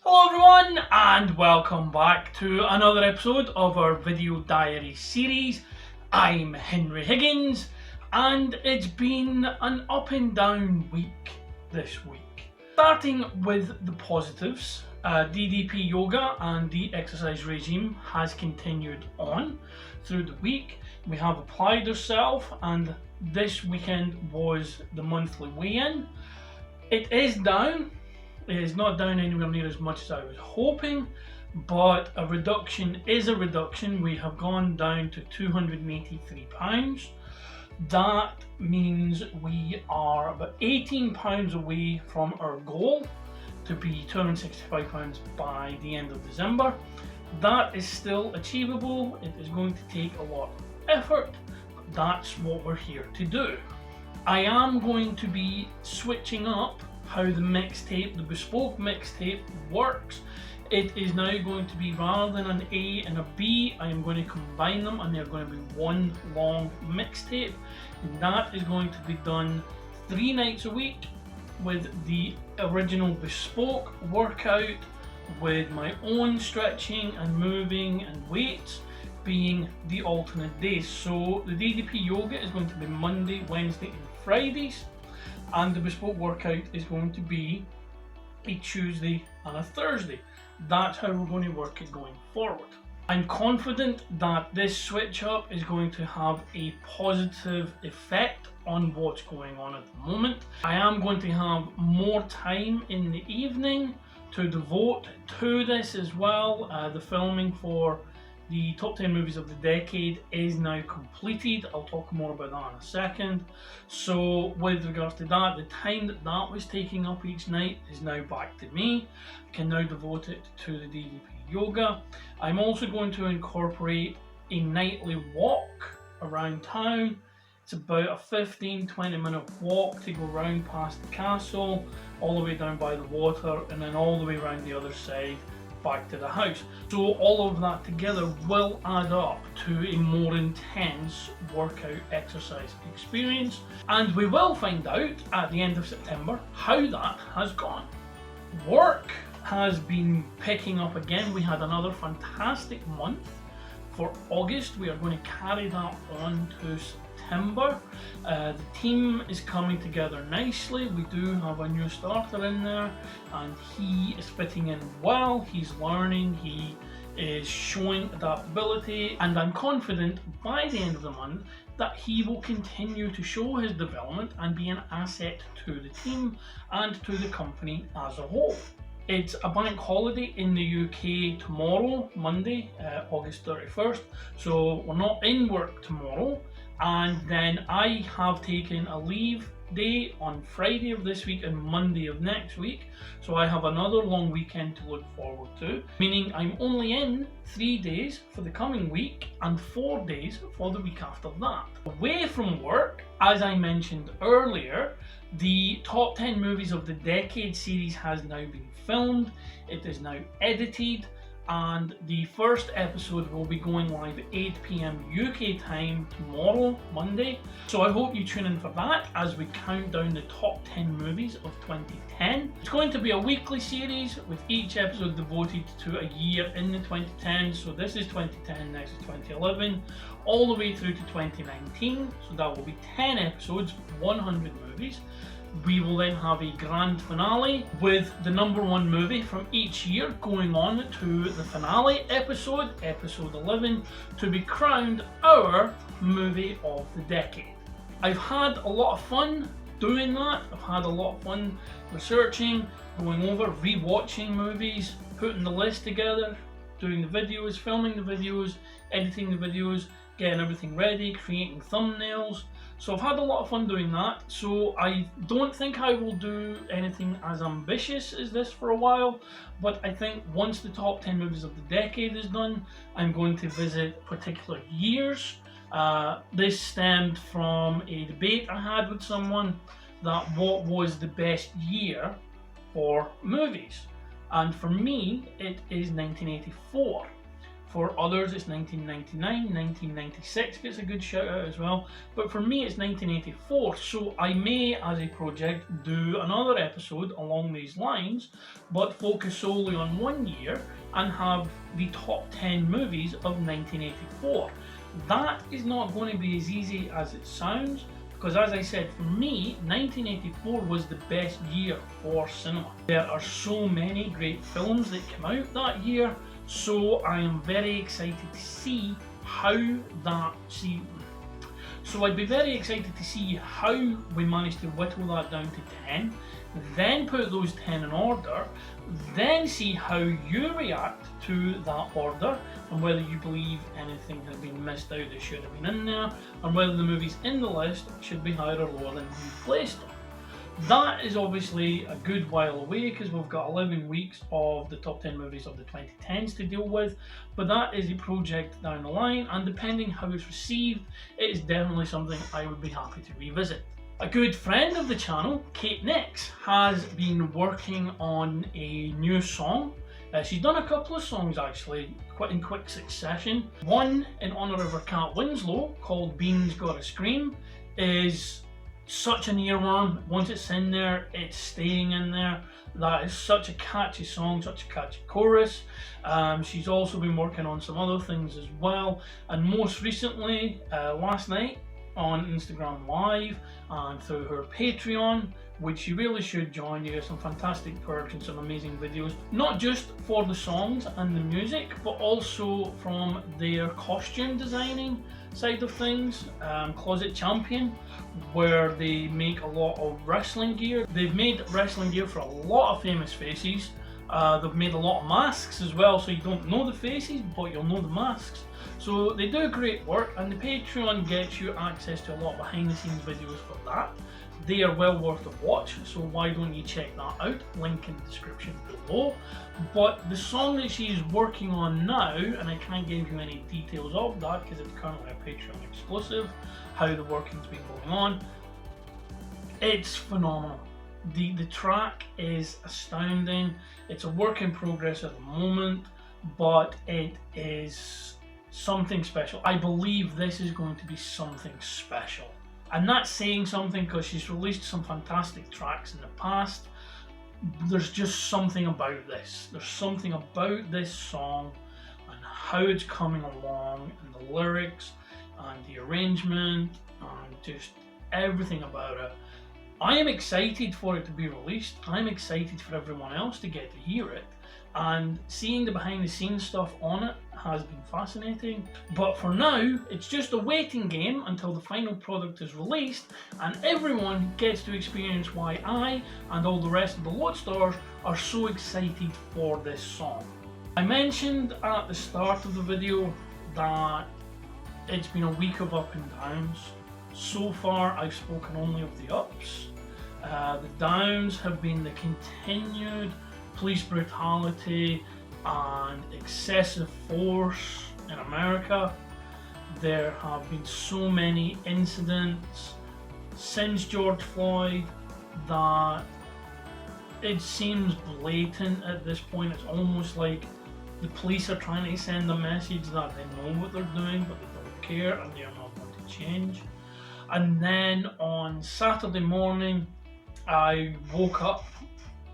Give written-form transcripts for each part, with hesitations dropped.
Hello everyone and welcome back to another episode of our video diary series. I'm Henry Higgins and it's been an up and down week this week. Starting with the positives, DDP Yoga and the exercise regime has continued on through the week. We have applied ourselves and this weekend was the monthly weigh-in. It is down. It is not down anywhere near as much as I was hoping, but a reduction is a reduction. We have gone down to 283 pounds. That means we are about 18 pounds away from our goal to be 265 pounds by the end of December. That is still achievable. It is going to take a lot of effort, but that's what we're here to do. I am going to be switching up how the mixtape, the bespoke mixtape works. It is now going to be, rather than an A and a B, I am going to combine them and they're going to be one long mixtape, and that is going to be done 3 nights a week with the original bespoke workout with my own stretching and moving and weights being the alternate days. So the DDP Yoga is going to be Monday, Wednesday and Fridays, and the bespoke workout is going to be a Tuesday and a Thursday. That's how we're going to work it going forward. I'm confident that this switch up is going to have a positive effect on what's going on at the moment. I am going to have more time in the evening to devote to this as well. The filming for the top 10 movies of the decade is now completed. I'll talk more about that in a second. So with regards to that, the time that was taking up each night is now back to me. I can now devote it to the DDP Yoga. I'm also going to incorporate a nightly walk around town. It's about a 15-20 minute walk to go round past the castle, all the way down by the water, and then all the way around the other side back to the house. So all of that together will add up to a more intense workout exercise experience, and we will find out at the end of September how that has gone. Work has been picking up again. We had another fantastic month for August. We are going to carry that on to September. The team is coming together nicely. We do have a new starter in there and he is fitting in well. He's learning, he is showing adaptability, and I'm confident by the end of the month that he will continue to show his development and be an asset to the team and to the company as a whole. It's a bank holiday in the UK tomorrow, Monday, August 31st, so we're not in work tomorrow. And then I have taken a leave day on Friday of this week and Monday of next week. So I have another long weekend to look forward to, meaning I'm only in 3 days for the coming week and 4 days for the week after that. Away from work, as I mentioned earlier, the top 10 movies of the decade series has now been filmed. It is now edited, and the first episode will be going live at 8 PM UK time tomorrow, Monday. So I hope you tune in for that as we count down the top 10 movies of 2010. It's going to be a weekly series with each episode devoted to a year in the 2010s. So this is 2010, next is 2011, all the way through to 2019. So that will be 10 episodes, 100 movies. We will then have a grand finale with the number 1 movie from each year going on to the finale episode, episode 11, to be crowned our movie of the decade. I've had a lot of fun doing that. I've had a lot of fun researching, going over, rewatching movies, putting the list together, doing the videos, filming the videos, editing the videos, getting everything ready, creating thumbnails. So I've had a lot of fun doing that. So I don't think I will do anything as ambitious as this for a while, but I think once the top 10 movies of the decade is done, I'm going to visit particular years. This stemmed from a debate I had with someone that what was the best year for movies. And for me, it is 1984. For others, it's 1999, 1996 gets a good shout out as well. But for me, it's 1984. So I may, as a project, do another episode along these lines, but focus solely on one year and have the top 10 movies of 1984. That is not going to be as easy as it sounds, because as I said, for me, 1984 was the best year for cinema. There are so many great films that came out that year, so I am very excited to see how So I'd be very excited to see how we managed to whittle that down to 10, then put those 10 in order, then see how you react to that order and whether you believe anything has been missed out that should have been in there, and whether the movies in the list should be higher or lower than you placed them. That is obviously a good while away because we've got 11 weeks of the top 10 movies of the 2010s to deal with, but that is a project down the line, and depending how it's received, it is definitely something I would be happy to revisit. A good friend of the channel, Kate Nix, has been working on a new song. She's done a couple of songs actually, in quick succession. One in honour of her cat Winslow, called Beans Gotta Scream, is such an earworm. Once it's in there, it's staying in there. That is such a catchy song, such a catchy chorus. She's also been working on some other things as well, and most recently, last night on Instagram Live and through her Patreon, which you really should join. You get some fantastic perks and some amazing videos, not just for the songs and the music, but also from their costume designing side of things. Closet Champion, where they make a lot of wrestling gear. They've made wrestling gear for a lot of famous faces. They've made a lot of masks as well, so you don't know the faces, but you'll know the masks. So they do great work, and the Patreon gets you access to a lot of behind the scenes videos for that. They are well worth a watch, so why don't you check that out? Link in the description below. But the song that she's working on now, and I can't give you any details of that because it's currently a Patreon exclusive, how the working's been going on, it's phenomenal. The track is astounding. It's a work in progress at the moment, but it is something special. I believe this is going to be something special. And that's saying something because she's released some fantastic tracks in the past. There's just something about this. There's something about this song and how it's coming along, and the lyrics and the arrangement and just everything about it. I am excited for it to be released. I'm excited for everyone else to get to hear it. And seeing the behind the scenes stuff on it has been fascinating. But for now, it's just a waiting game until the final product is released and everyone gets to experience why I and all the rest of the Lodestars are so excited for this song. I mentioned at the start of the video that it's been a week of up and downs. So far, I've spoken only of the ups. The downs have been the continued police brutality and excessive force in America. There have been so many incidents since George Floyd that it seems blatant at this point. It's almost like the police are trying to send a message that they know what they're doing, but they don't care and they are not going to change. And then on Saturday morning, I woke up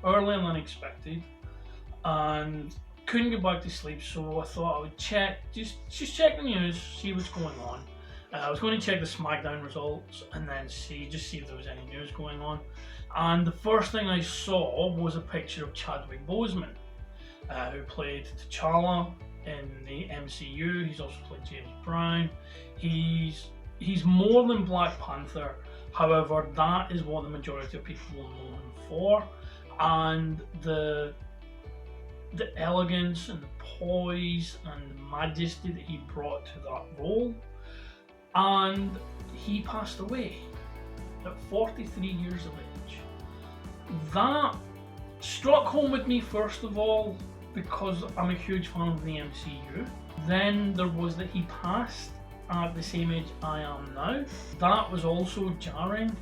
earlier than expected and couldn't get back to sleep, so I thought I would check, just check the news, see what's going on. I was going to check the SmackDown results and then see if there was any news going on. And the first thing I saw was a picture of Chadwick Boseman, who played T'Challa in the MCU. He's also played James Brown. He's more than Black Panther. However, that is what the majority of people will know him for. And the elegance and the poise and the majesty that he brought to that role. And he passed away at 43 years of age. That struck home with me first of all because I'm a huge fan of the MCU. Then there was that he passed at the same age I am now. That was also jarring,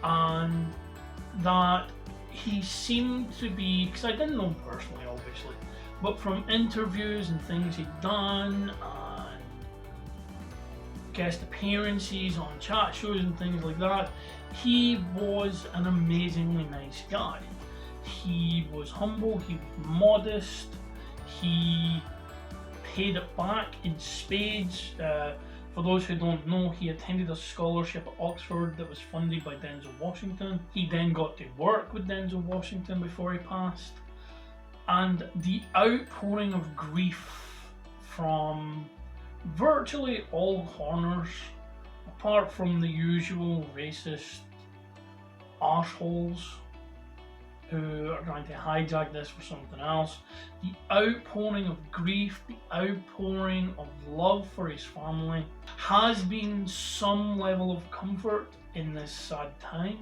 and that he seemed to be, because I didn't know him personally obviously, but from interviews and things he'd done and guest appearances on chat shows and things like that, he was an amazingly nice guy. He was humble, he was modest, he paid it back in spades. For those who don't know, he attended a scholarship at Oxford that was funded by Denzel Washington. He then got to work with Denzel Washington before he passed. And the outpouring of grief from virtually all corners, apart from the usual racist arseholes who are trying to hijack this for something else, the outpouring of grief, the outpouring of love for his family has been some level of comfort in this sad time.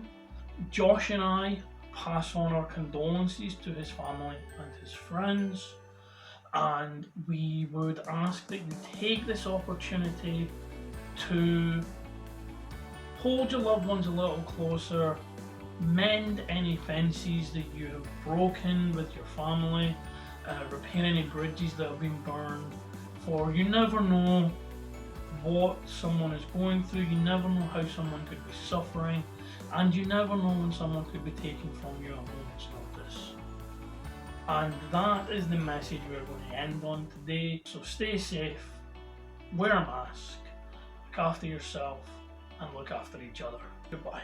Josh and I pass on our condolences to his family and his friends, and we would ask that you take this opportunity to hold your loved ones a little closer, mend any fences that you have broken with your family, repair any bridges that have been burned, for you never know what someone is going through, you never know how someone could be suffering, and you never know when someone could be taken from you at a moment's notice. And that is the message we're going to end on today. So stay safe, wear a mask, look after yourself, and look after each other. Goodbye.